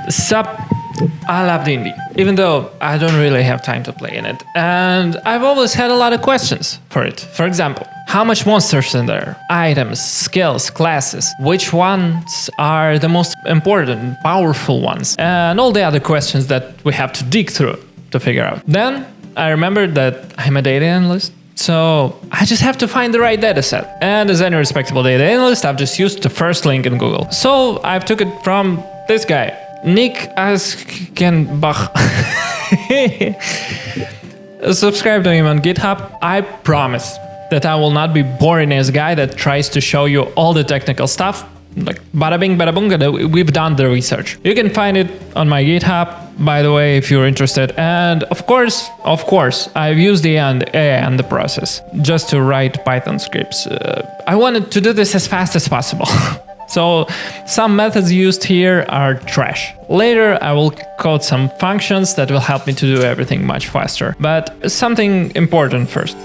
Sup, I love D&D, even though I don't really have time to play in it. And I've always had a lot of questions for it. For example, how much monsters in there? Items, skills, classes. Which ones are the most important, powerful ones? And all the other questions that we have to dig through to figure out. Then I remembered that I'm a data analyst. So I just have to find the right data set. And as any respectable data analyst, I've just used the first link in Google. So I've took it from this guy, Nick Askenbach. Subscribe to him on GitHub. I promise that I will not be boring as a guy that tries to show you all the technical stuff. Like bada bing, bada boom, we've done the research. You can find it on my GitHub, by the way, if you're interested. And of course, I've used the AI in the process just to write Python scripts. I wanted to do this as fast as possible. So some methods used here are trash. Later, I will code some functions that will help me to do everything much faster. But something important first.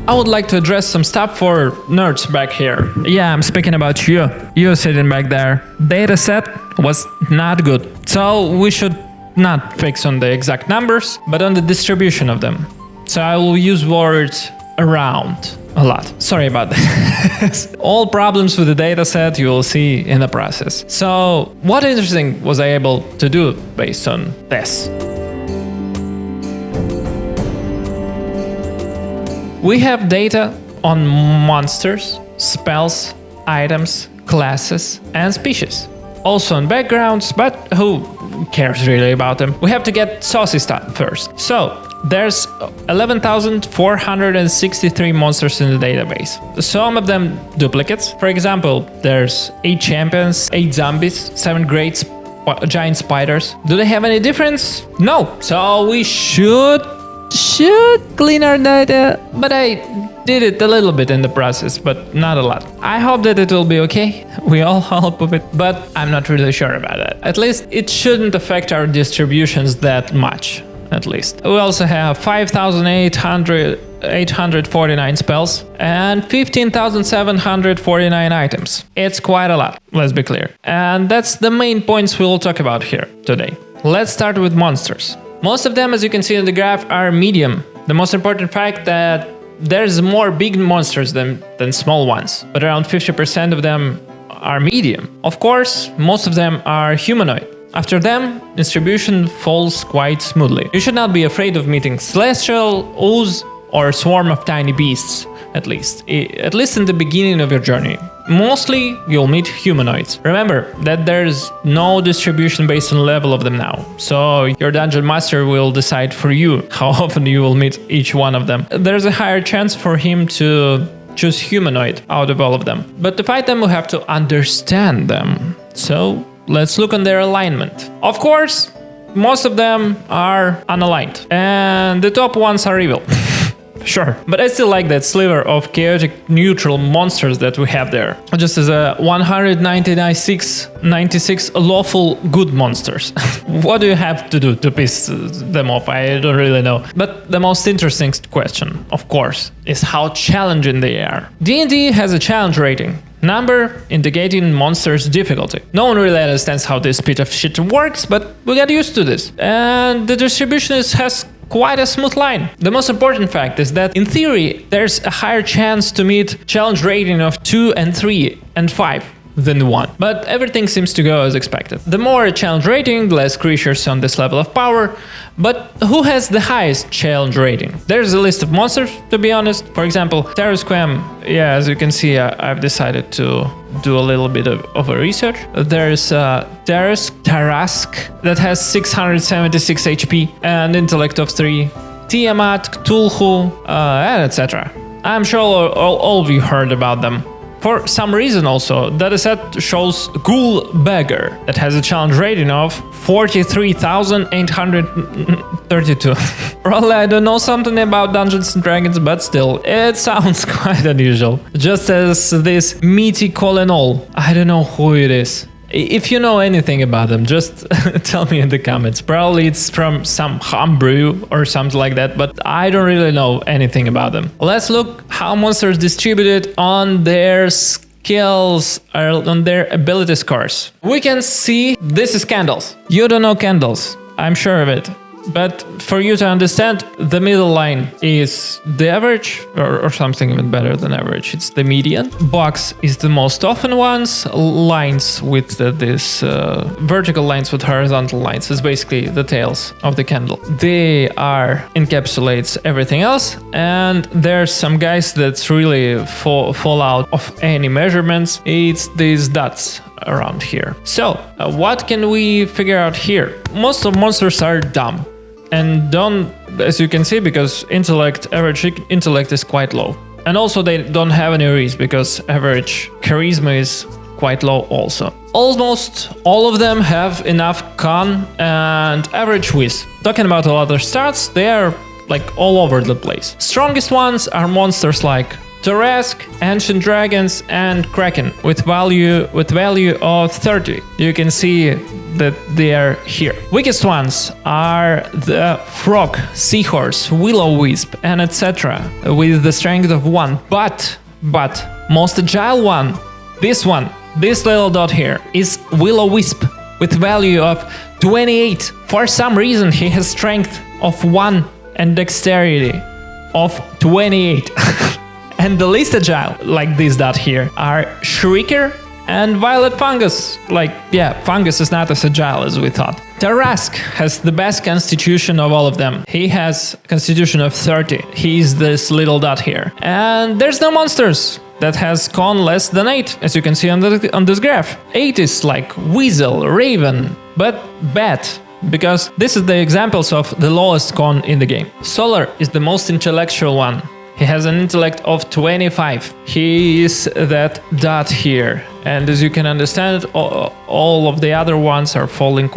I would like to address some stuff for nerds back here. Yeah, I'm speaking about you. You sitting back there. Dataset was not good. So we should not fix on the exact numbers, but on the distribution of them. So I will use words around a lot. Sorry about that. All problems with the dataset you will see in the process. So what interesting was I able to do based on this? We have data on monsters, spells, items, classes, and species. Also on backgrounds, but who cares really about them? We have to get saucy stuff first. So there's 11,463 monsters in the database. Some of them duplicates. For example, there's 8 champions, 8 zombies, 7 great giant spiders. Do they have any difference? No. So we should clean our data, but I did it a little bit in the process, but not a lot. I hope that it will be okay. We all hope of it, but I'm not really sure about that. At least it shouldn't affect our distributions that much, at least. We also have 5,849 spells and 15,749 items. It's quite a lot, let's be clear. And that's the main points we'll talk about here today. Let's start with monsters. Most of them, as you can see in the graph, are medium. The most important fact that there's more big monsters than small ones, but around 50% of them are medium. Of course, most of them are humanoid. After them, distribution falls quite smoothly. You should not be afraid of meeting celestial, ooze, or a swarm of tiny beasts, at least in the beginning of your journey. Mostly, you'll meet humanoids. Remember that there's no distribution based on level of them now, so your dungeon master will decide for you how often you will meet each one of them. There's a higher chance for him to choose humanoid out of all of them. But to fight them, we have to understand them. So let's look on their alignment. Of course, most of them are unaligned, and the top ones are evil. Sure, but I still like that sliver of chaotic neutral monsters that we have there. Just as a 196 lawful good monsters. What do you have to do to piss them off? I don't really know. But the most interesting question, of course, is how challenging they are. D&D has a challenge rating. Number indicating monster's difficulty. No one really understands how this bit of shit works, but we got used to this. And the distribution has quite a smooth line. The most important fact is that in theory, there's a higher chance to meet challenge rating of 2 and 3 and 5 than 1. But everything seems to go as expected. The more a challenge rating, the less creatures on this level of power. But who has the highest challenge rating? There's a list of monsters, to be honest. For example, Terrasquam, yeah, as you can see, I've decided to do a little bit of a research. There's Tarask that has 676 HP and intellect of 3. Tiamat, Cthulhu, and etc. I'm sure all of you heard about them. For some reason also, Dataset shows Ghoul Beggar that has a challenge rating of 43,832. Probably I don't know something about Dungeons and Dragons, but still, it sounds quite unusual. Just as this meaty Colonel. I don't know who it is. If you know anything about them, just tell me in the comments. Probably it's from some homebrew or something like that, but I don't really know anything about them. Let's look how monsters distributed on their skills, on their ability scores. We can see this is candles. You don't know candles, I'm sure of it. But for you to understand, the middle line is the average, or something even better than average. It's the median. Box is the most often ones. Lines with this vertical lines with horizontal lines is basically the tails of the candle. They encapsulates everything else. And there's some guys that really fall out of any measurements. It's these dots around here. So what can we figure out here? Most of monsters are dumb. And don't, as you can see, because average intellect is quite low. And also they don't have any Rizz because average charisma is quite low also. Almost all of them have enough con and average whiz. Talking about all other stats, they are like all over the place. Strongest ones are monsters like Tarrasque, Ancient Dragons, and Kraken with value of 30. You can see that they are here. Weakest ones are the Frog, Seahorse, Will-O-Wisp, and etc. with the strength of 1. But most agile one, this little dot here, is Will-O-Wisp with value of 28. For some reason he has strength of 1 and dexterity of 28. And the least agile, like this dot here, are Shrieker and Violet Fungus. Fungus is not as agile as we thought. Tarrasque has the best constitution of all of them. He has constitution of 30. He's this little dot here. And there's no monsters that has con less than 8, as you can see on this graph. 8 is like Weasel, Raven, but Bat. Because this is the examples of the lowest con in the game. Solar is the most intellectual one. He has an intellect of 25. He is that dot here. And as you can understand, all of the other ones are falling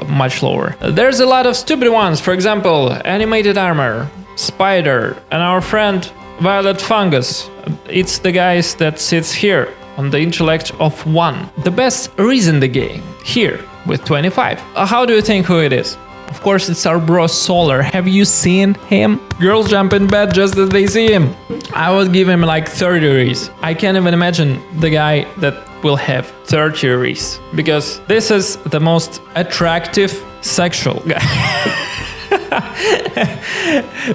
much lower. There's a lot of stupid ones. For example, Animated Armor, Spider, and our friend Violet Fungus. It's the guys that sits here on the intellect of 1. The best Rizz in the game, here, with 25. How do you think who it is? Of course, it's our bro Solar. Have you seen him? Girls jump in bed just as they see him. I would give him like 30 Rizz. I can't even imagine the guy that will have 30 Rizz. Because this is the most attractive sexual guy.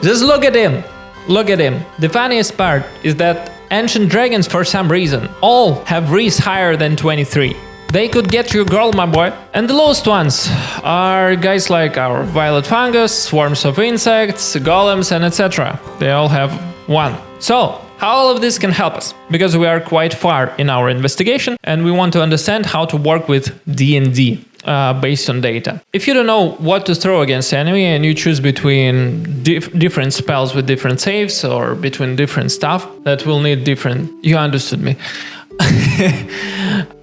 Just look at him. Look at him. The funniest part is that Ancient Dragons, for some reason, all have Rizz higher than 23. They could get your girl, my boy. And the lowest ones are guys like our Violet Fungus, Swarms of Insects, Golems, and etc. They all have 1. So, how all of this can help us? Because we are quite far in our investigation and we want to understand how to work with D&D based on data. If you don't know what to throw against enemy and you choose between different spells with different saves or between different stuff that will need different... You understood me.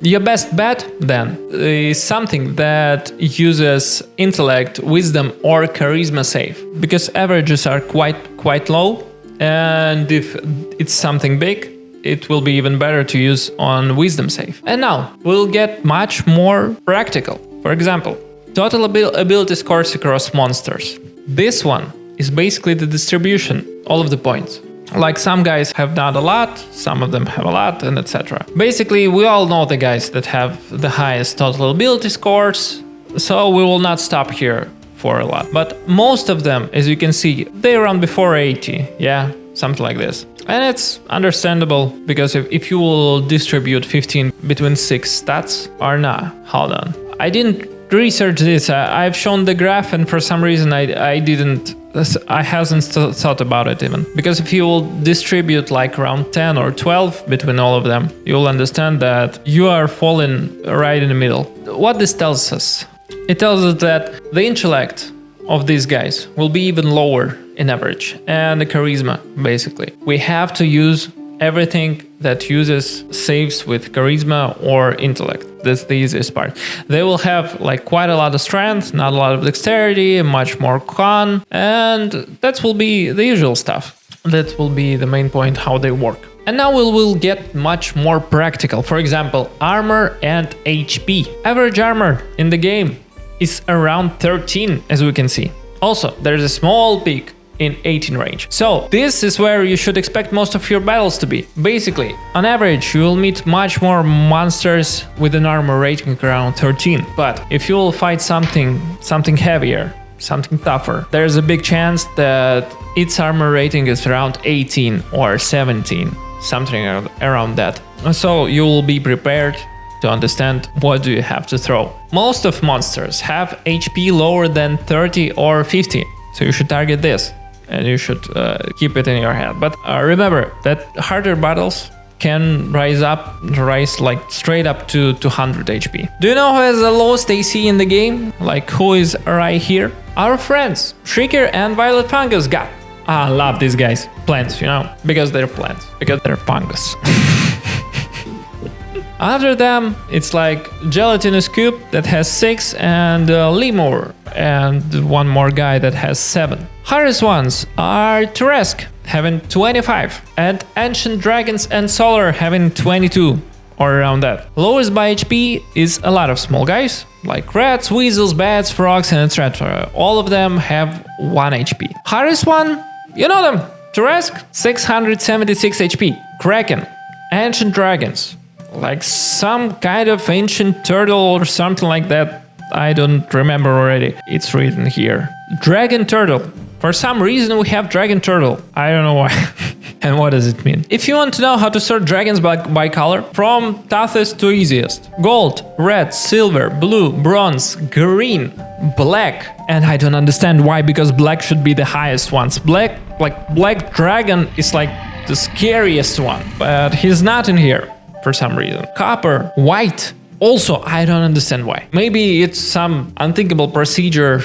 Your best bet then is something that uses intellect, wisdom, or charisma save, because averages are quite low, and if it's something big, it will be even better to use on wisdom save. And now we'll get much more practical. For example, total ability scores across monsters. This one is basically the distribution, all of the points. Like some guys have not a lot, some of them have a lot, and etc. Basically, we all know the guys that have the highest total ability scores, so we will not stop here for a lot. But most of them, as you can see, they run before 80, yeah, something like this. And it's understandable, because if you will distribute 15 between 6 stats or not, hold on. I didn't research this, I've shown the graph and for some reason I hasn't thought about it even. Because if you will distribute like around 10 or 12 between all of them, you'll understand that you are falling right in the middle. What this tells us? It tells us that the intellect of these guys will be even lower in average, and the charisma, basically. We have to use everything that uses saves with charisma or intellect. That's the easiest part. They will have like quite a lot of strength, not a lot of dexterity, much more con, and that will be the usual stuff. That will be the main point how they work. And now we will get much more practical. For example, armor and HP. Average armor in the game is around 13, as we can see. Also, there's a small peak in 18 range. So this is where you should expect most of your battles to be. Basically, on average, you will meet much more monsters with an armor rating around 13. But if you will fight something heavier, something tougher, there's a big chance that its armor rating is around 18 or 17, something around that. So you will be prepared to understand what do you have to throw. Most of monsters have HP lower than 30 or 50, so you should target this and you should keep it in your head. But remember that harder battles can rise like straight up to 200 HP. Do you know who has the lowest AC in the game? Like who is right here? Our friends Shrieker and Violet Fungus got. I love these guys. Plants, you know, because they're plants, because they're fungus. After them, it's like Gelatinous Cube that has 6 and Lemur and one more guy that has 7. Hardest ones are Turesk having 25 and Ancient Dragons and Solar having 22 or around that. Lowest by HP is a lot of small guys like rats, weasels, bats, frogs and etc. All of them have 1 HP. Hardest one, you know them, Turesk 676 HP, Kraken, Ancient Dragons, like some kind of ancient turtle or something like that. I don't remember already. It's written here. Dragon Turtle. For some reason we have Dragon Turtle. I don't know why. And what does it mean? If you want to know how to sort dragons by color, from toughest to easiest. Gold, red, silver, blue, bronze, green, black. And I don't understand why, because black should be the highest ones. Black dragon is like the scariest one, but he's not in here for some reason. Copper, white. Also, I don't understand why. Maybe it's some unthinkable procedure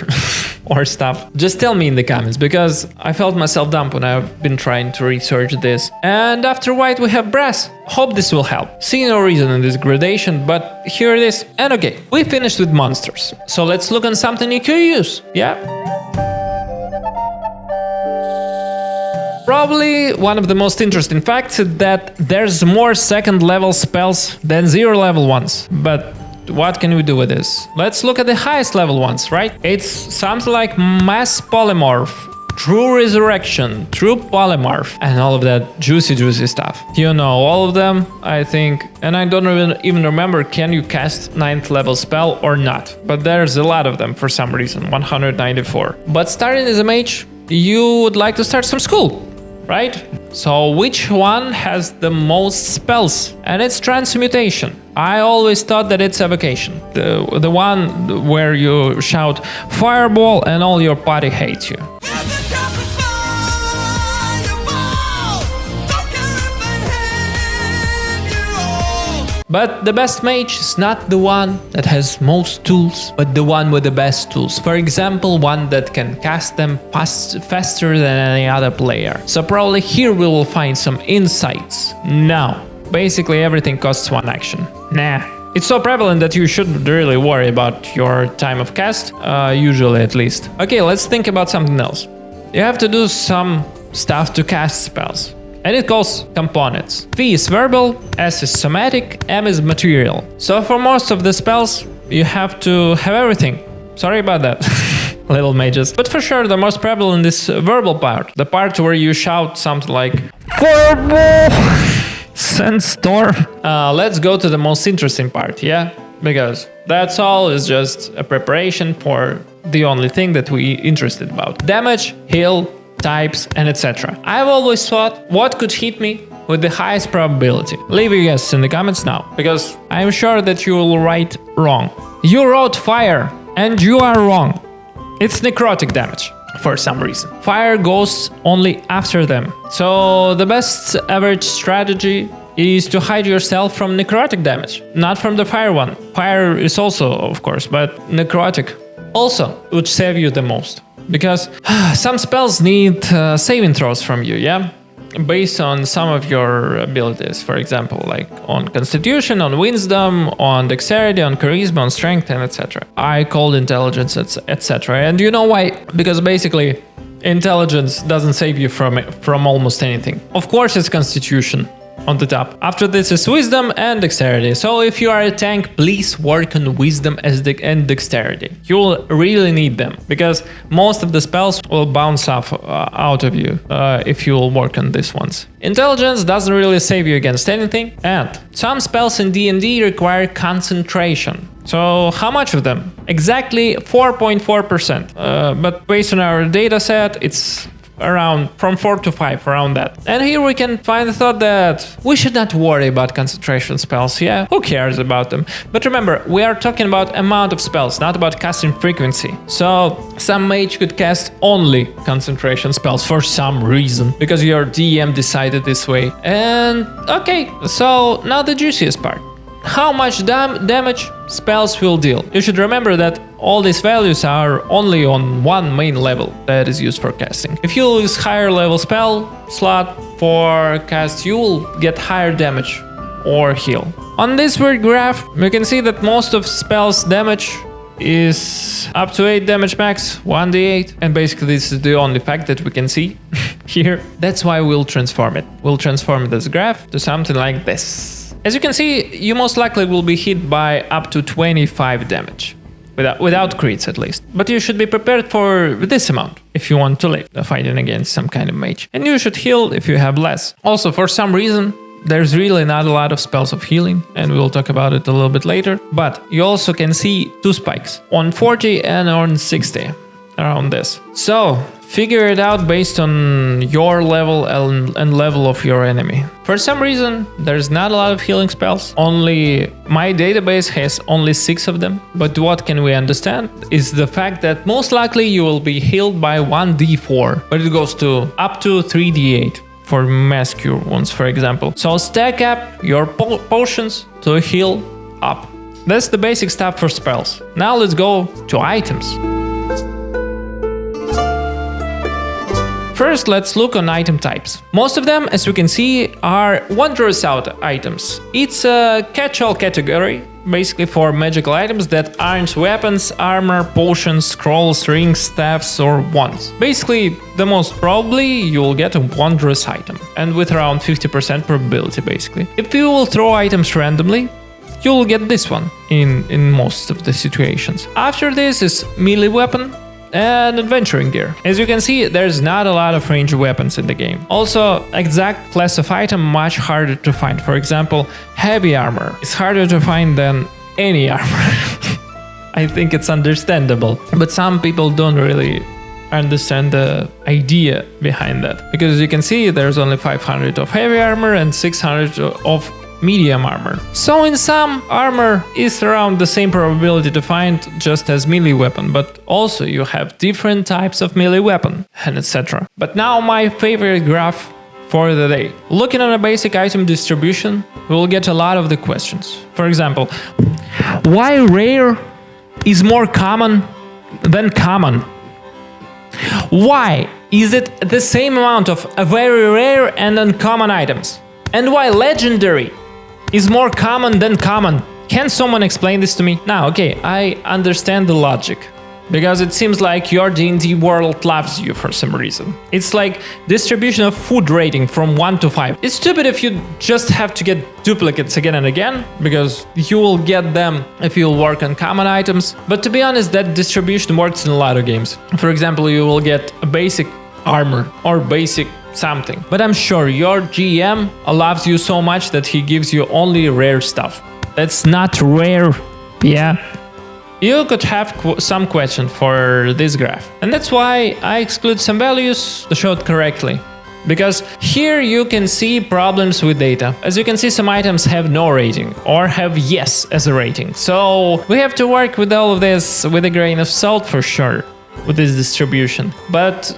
or stuff. Just tell me in the comments, because I felt myself dumb when I've been trying to research this. And after white we have brass. Hope this will help. See no reason in this gradation, but here it is. And okay, we finished with monsters. So let's look on something you could use, yeah? Probably one of the most interesting facts is that there's more second level spells than 0 level ones. But what can we do with this? Let's look at the highest level ones, right? It's something like Mass Polymorph, True Resurrection, True Polymorph, and all of that juicy stuff. You know all of them, I think, and I don't even remember can you cast 9th level spell or not. But there's a lot of them for some reason, 194. But starting as a mage, you would like to start some school, right? So which one has the most spells? And it's Transmutation. I always thought that it's Evocation, the one where you shout Fireball and all your party hates you. But the best mage is not the one that has most tools, but the one with the best tools. For example, one that can cast them faster than any other player. So probably here we will find some insights. Now, basically everything costs 1 action. Nah. It's so prevalent that you shouldn't really worry about your time of cast, usually at least. Okay, let's think about something else. You have to do some stuff to cast spells. And it calls components. V is verbal, S is somatic, M is material. So for most of the spells, you have to have everything. Sorry about that, little mages. But for sure, the most prevalent is verbal part. The part where you shout something like Fireball! Sandstorm! Let's go to the most interesting part, yeah? Because that's all is just a preparation for the only thing that we're interested about. Damage, heal, types, and etc. I've always thought what could hit me with the highest probability. Leave your guesses in the comments now, because I'm sure that you will write wrong. You wrote fire, and you are wrong. It's necrotic damage, for some reason. Fire goes only after them. So the best average strategy is to hide yourself from necrotic damage, not from the fire one. Fire is also, of course, but necrotic also would save you the most. Because some spells need saving throws from you, yeah? Based on some of your abilities, for example, like on Constitution, on Wisdom, on Dexterity, on Charisma, on Strength, and etc. I called Intelligence, etc. And you know why? Because basically, Intelligence doesn't save you from almost anything. Of course it's Constitution, on the top. After this is wisdom and dexterity. So if you are a tank, please work on wisdom and dexterity. You will really need them because most of the spells will bounce off out of you if you will work on these ones. Intelligence doesn't really save you against anything, and some spells in D&D require concentration. So how much of them? Exactly 4.4%. But based on our data set, it's around from 4 to 5, around that. And here we can find the thought that we should not worry about concentration spells. Yeah, who cares about them? But remember, we are talking about amount of spells, not about casting frequency. So some mage could cast only concentration spells for some reason, because your DM decided this way. And okay, so now the juiciest part. How much damage spells will deal. You should remember that all these values are only on one main level that is used for casting. If you use higher level spell slot for cast, you will get higher damage or heal. On this weird graph, you can see that most of spells damage is up to 8 damage max, 1d8, and basically this is the only fact that we can see here. That's why we'll transform it. We'll transform this graph to something like this. As you can see, you most likely will be hit by up to 25 damage, without crits at least. But you should be prepared for this amount if you want to live, fighting against some kind of mage. And you should heal if you have less. Also, for some reason, there's really not a lot of spells of healing, and we'll talk about it a little bit later. But you also can see 2 spikes, on 40 and on 60, around this. So figure it out based on your level and level of your enemy. For some reason, there's not a lot of healing spells. Only my database has only 6 of them. But what can we understand is the fact that most likely you will be healed by 1d4, but it goes to up to 3d8 for mass cure ones, for example. So stack up your potions to heal up. That's the basic stuff for spells. Now let's go to items. First, let's look on item types. Most of them, as you can see, are wondrous out items. It's a catch-all category, basically for magical items that aren't weapons, armor, potions, scrolls, rings, staffs, or wands. Basically, the most probably you'll get a wondrous item, and with around 50% probability, basically. If you will throw items randomly, you'll get this one in most of the situations. After this is melee weapon and adventuring gear. As you can see, there's not a lot of ranged weapons in the game. Also, exact class of item much harder to find. For example, heavy armor is harder to find than any armor. I think it's understandable, but some people don't really understand the idea behind that. Because as you can see, there's only 500 of heavy armor and 600 of medium armor. So in sum, armor is around the same probability to find just as melee weapon, but also you have different types of melee weapon and etc. But now my favorite graph for the day. Looking at a basic item distribution, we'll get a lot of the questions. For example, why rare is more common than common? Why is it the same amount of very rare and uncommon items? And why legendary is more common than common? Can someone explain this to me? Now, okay, I understand the logic, because it seems like your D&D world loves you for some reason. It's like distribution of food rating from 1 to 5. It's stupid if you just have to get duplicates again and again, because you will get them if you'll work on common items. But to be honest, that distribution works in a lot of games. For example, you will get a basic armor or basic something. But I'm sure your GM loves you so much that he gives you only rare stuff. That's not rare. Yeah. You could have some question for this graph. And that's why I exclude some values to show it correctly. Because here you can see problems with data. As you can see, some items have no rating or have yes as a rating. So we have to work with all of this with a grain of salt for sure, with this distribution. But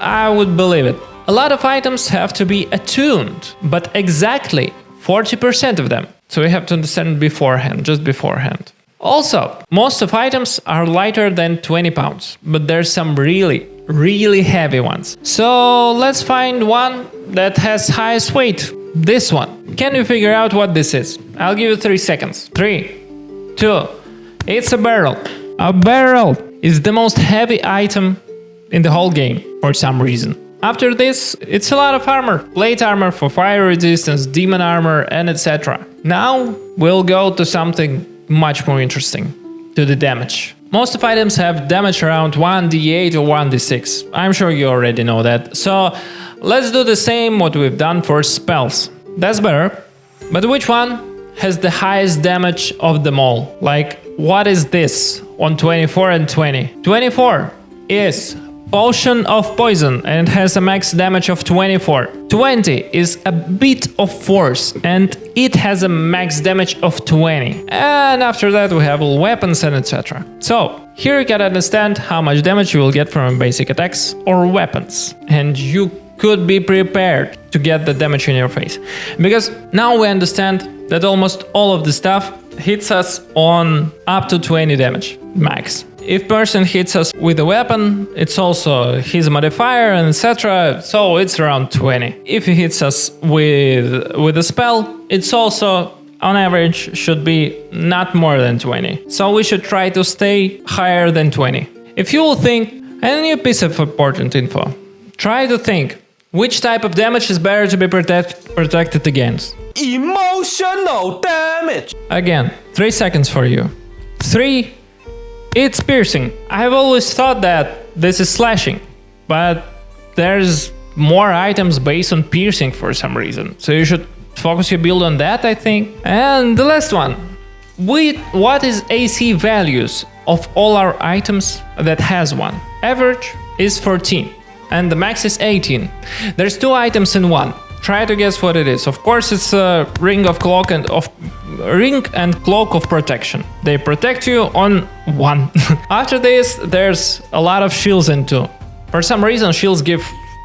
I would believe it. A lot of items have to be attuned, but exactly 40% of them. So we have to understand beforehand, just beforehand. Also, most of items are lighter than 20 pounds, but there's some really heavy ones. So let's find one that has highest weight. This one. Can you figure out what this is? I'll give you 3 seconds. 3, 2, it's a barrel. A barrel is the most heavy item in the whole game for some reason. After this, it's a lot of armor. Plate armor for fire resistance, demon armor, and etc. Now we'll go to something much more interesting, to the damage. Most of items have damage around 1d8 or 1d6. I'm sure you already know that. So let's do the same what we've done for spells. That's better. But which one has the highest damage of them all? Like, what is this on 24 and 20? 24 is Potion of Poison and it has a max damage of 24. 20 is a bit of Force and it has a max damage of 20. And after that we have all weapons and etc. So here you can understand how much damage you will get from basic attacks or weapons. And you could be prepared to get the damage in your face. Because now we understand that almost all of the stuff hits us on up to 20 damage max. If person hits us with a weapon, it's also his modifier and etc. So it's around 20. If he hits us with a spell, it's also on average should be not more than 20. So we should try to stay higher than 20. If you will think, and a new piece of important info, try to think which type of damage is better to be protected against. Emotional damage. Again, 3 seconds for you. 3. It's piercing. I have always thought that this is slashing, but there's more items based on piercing for some reason. So you should focus your build on that, I think. And the last one. What is AC values of all our items that has one? Average is 14 and the max is 18. There's 2 items in one. Try to guess what it is. Of course, it's a ring and cloak of protection. They protect you on 1. After this, there's a lot of shields in 2. For some reason, shields give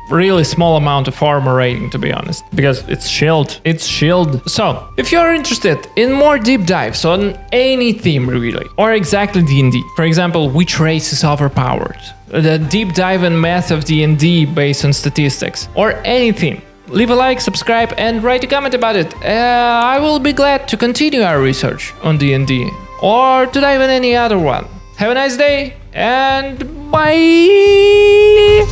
really small amount of armor rating, to be honest, because it's shield. So, if you're interested in more deep dives on any theme really, or exactly D&D, for example, which race is overpowered, the deep dive and math of D&D based on statistics, or anything, leave a like, subscribe, and write a comment about it. I will be glad to continue our research on D&D, or to dive in any other one. Have a nice day, and bye!